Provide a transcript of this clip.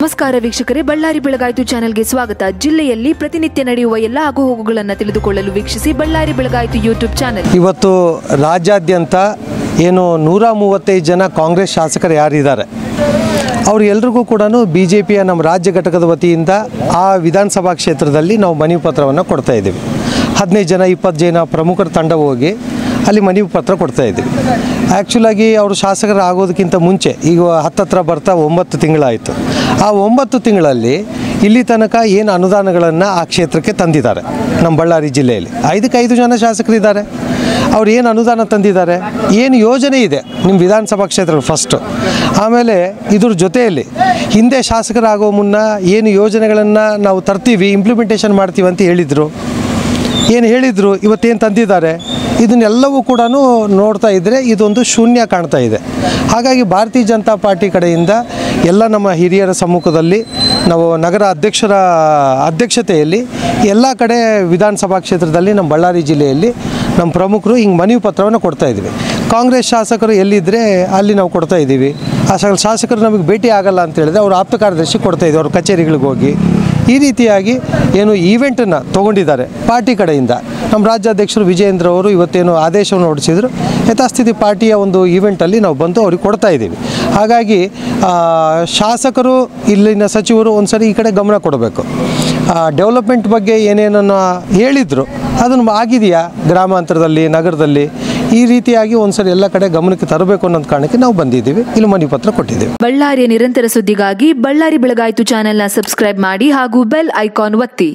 ನಮಸ್ಕಾರ ವೀಕ್ಷಕರೇ, ಬಳ್ಳಾರಿ ಬೆಳಗಾಯಿತು ಚಾನೆಲ್ಗೆ ಸ್ವಾಗತ. ಜಿಲ್ಲೆಯಲ್ಲಿ ಪ್ರತಿನಿತ್ಯ ನಡೆಯುವ ಎಲ್ಲ ಆಗುಹೋಗುಗಳನ್ನು ತಿಳಿದುಕೊಳ್ಳಲು ವೀಕ್ಷಿಸಿ ಬಳ್ಳಾರಿ ಬೆಳಗಾಯಿತು ಯೂಟ್ಯೂಬ್ ಚಾನೆಲ್. ಇವತ್ತು ರಾಜ್ಯಾದ್ಯಂತ ಏನು 135 ಜನ ಕಾಂಗ್ರೆಸ್ ಶಾಸಕರು ಯಾರಿದ್ದಾರೆ ಅವರೆಲ್ಲರಿಗೂ ಕೂಡ BJPಯ ನಮ್ಮ ರಾಜ್ಯ ಘಟಕದ ವತಿಯಿಂದ ಆ ವಿಧಾನಸಭಾ ಕ್ಷೇತ್ರದಲ್ಲಿ ನಾವು ಮನವಿ ಪತ್ರವನ್ನು ಕೊಡ್ತಾ ಇದ್ದೀವಿ. 15 ಜನ 20 ಜನ ಪ್ರಮುಖರ ತಂಡ ಹೋಗಿ ಅಲ್ಲಿ ಮನವಿ ಪತ್ರ ಕೊಡ್ತಾ ಇದ್ದೀವಿ. ಆ್ಯಕ್ಚುಲಾಗಿ ಅವರು ಶಾಸಕರು ಆಗೋದಕ್ಕಿಂತ ಮುಂಚೆ ಈಗ ಹತ್ತತ್ರ ಬರ್ತಾ 9 ತಿಂಗಳಾಯಿತು. ಆ 9 ತಿಂಗಳಲ್ಲಿ ಇಲ್ಲಿ ತನಕ ಏನು ಅನುದಾನಗಳನ್ನು ಆ ಕ್ಷೇತ್ರಕ್ಕೆ ತಂದಿದ್ದಾರೆ ನಮ್ಮ ಬಳ್ಳಾರಿ ಜಿಲ್ಲೆಯಲ್ಲಿ 5 ಜನ ಶಾಸಕರಿದ್ದಾರೆ. ಅವ್ರು ಏನು ಅನುದಾನ ತಂದಿದ್ದಾರೆ, ಏನು ಯೋಜನೆ ಇದೆ ನಿಮ್ಮ ವಿಧಾನಸಭಾ ಕ್ಷೇತ್ರ ಫಸ್ಟು, ಆಮೇಲೆ ಇದ್ರ ಜೊತೆಯಲ್ಲಿ ಹಿಂದೆ ಶಾಸಕರಾಗೋ ಮುನ್ನ ಏನು ಯೋಜನೆಗಳನ್ನು ನಾವು ತರ್ತೀವಿ ಇಂಪ್ಲಿಮೆಂಟೇಷನ್ ಮಾಡ್ತೀವಿ ಅಂತ ಹೇಳಿದರು, ಏನು ಹೇಳಿದರು, ಇವತ್ತೇನು ತಂದಿದ್ದಾರೆ, ಇದನ್ನೆಲ್ಲವೂ ಕೂಡ ನೋಡ್ತಾ ಇದ್ದರೆ ಇದೊಂದು ಶೂನ್ಯ ಕಾಣ್ತಾ ಇದೆ. ಹಾಗಾಗಿ ಭಾರತೀಯ ಜನತಾ ಪಾರ್ಟಿ ಕಡೆಯಿಂದ ಎಲ್ಲ ನಮ್ಮ ಹಿರಿಯರ ಸಮ್ಮುಖದಲ್ಲಿ ನಾವು ನಗರ ಅಧ್ಯಕ್ಷತೆಯಲ್ಲಿ ಎಲ್ಲ ಕಡೆ ವಿಧಾನಸಭಾ ಕ್ಷೇತ್ರದಲ್ಲಿ ನಮ್ಮ ಬಳ್ಳಾರಿ ಜಿಲ್ಲೆಯಲ್ಲಿ ನಮ್ಮ ಪ್ರಮುಖರು ಹಿಂಗೆ ಮನವಿ ಪತ್ರವನ್ನು ಕೊಡ್ತಾ ಇದ್ದೀವಿ. ಕಾಂಗ್ರೆಸ್ ಶಾಸಕರು ಎಲ್ಲಿದ್ದರೆ ಅಲ್ಲಿ ನಾವು ಕೊಡ್ತಾ ಇದ್ದೀವಿ. ಆ ಶಾಸಕರು ನಮಗೆ ಭೇಟಿ ಆಗಲ್ಲ ಅಂತ ಹೇಳಿದ್ರೆ ಅವ್ರ ಆಪ್ತ ಕಾರ್ಯದರ್ಶಿ ಕೊಡ್ತಾ ಇದ್ದೀವಿ, ಅವ್ರ ಕಚೇರಿಗಳಿಗೆ ಹೋಗಿ. ಈ ರೀತಿಯಾಗಿ ಏನು ಈವೆಂಟನ್ನು ತೊಗೊಂಡಿದ್ದಾರೆ ಪಾರ್ಟಿ ಕಡೆಯಿಂದ. ನಮ್ಮ ರಾಜ್ಯಾಧ್ಯಕ್ಷರು ವಿಜಯೇಂದ್ರ ಅವರು ಇವತ್ತೇನು ಆದೇಶವನ್ನು ಹೊರಡಿಸಿದ್ರು, ಯಥಾಸ್ಥಿತಿ ಪಾರ್ಟಿಯ ಒಂದು ಈವೆಂಟಲ್ಲಿ ನಾವು ಬಂದು ಅವ್ರಿಗೆ ಕೊಡ್ತಾ ಇದ್ದೀವಿ. ಹಾಗಾಗಿ ಶಾಸಕರು ಇಲ್ಲಿನ ಸಚಿವರು ಒಂದು ಸರಿ ಈ ಕಡೆ ಗಮನ ಕೊಡಬೇಕು. ಡೆವಲಪ್ಮೆಂಟ್ ಬಗ್ಗೆ ಏನೇನನ್ನು ಹೇಳಿದರು ಅದನ್ನು ಆಗಿದೆಯಾ ಗ್ರಾಮಾಂತರದಲ್ಲಿ, ನಗರದಲ್ಲಿ, ಈ ರೀತಿಯಾಗಿ ಒಂದ್ಸರಿ ಎಲ್ಲ ಕಡೆ ಗಮನಕ್ಕೆ ತರಬೇಕು ಅನ್ನೋ ಕಾರಣಕ್ಕೆ ನಾವು ಬಂದಿದ್ದೀವಿ, ಇಲ್ಲಿ ಮನವಿ ಪತ್ರ ಕೊಟ್ಟಿದ್ದೀವಿ. ಬಳ್ಳಾರಿಯ ನಿರಂತರ ಸುದ್ದಿಗಾಗಿ ಬಳ್ಳಾರಿ ಬೆಳಗಾಯಿತು ಚಾನೆಲ್ನ ಸಬ್ಸ್ಕ್ರೈಬ್ ಮಾಡಿ ಹಾಗೂ ಬೆಲ್ ಐಕಾನ್ ಒತ್ತಿ.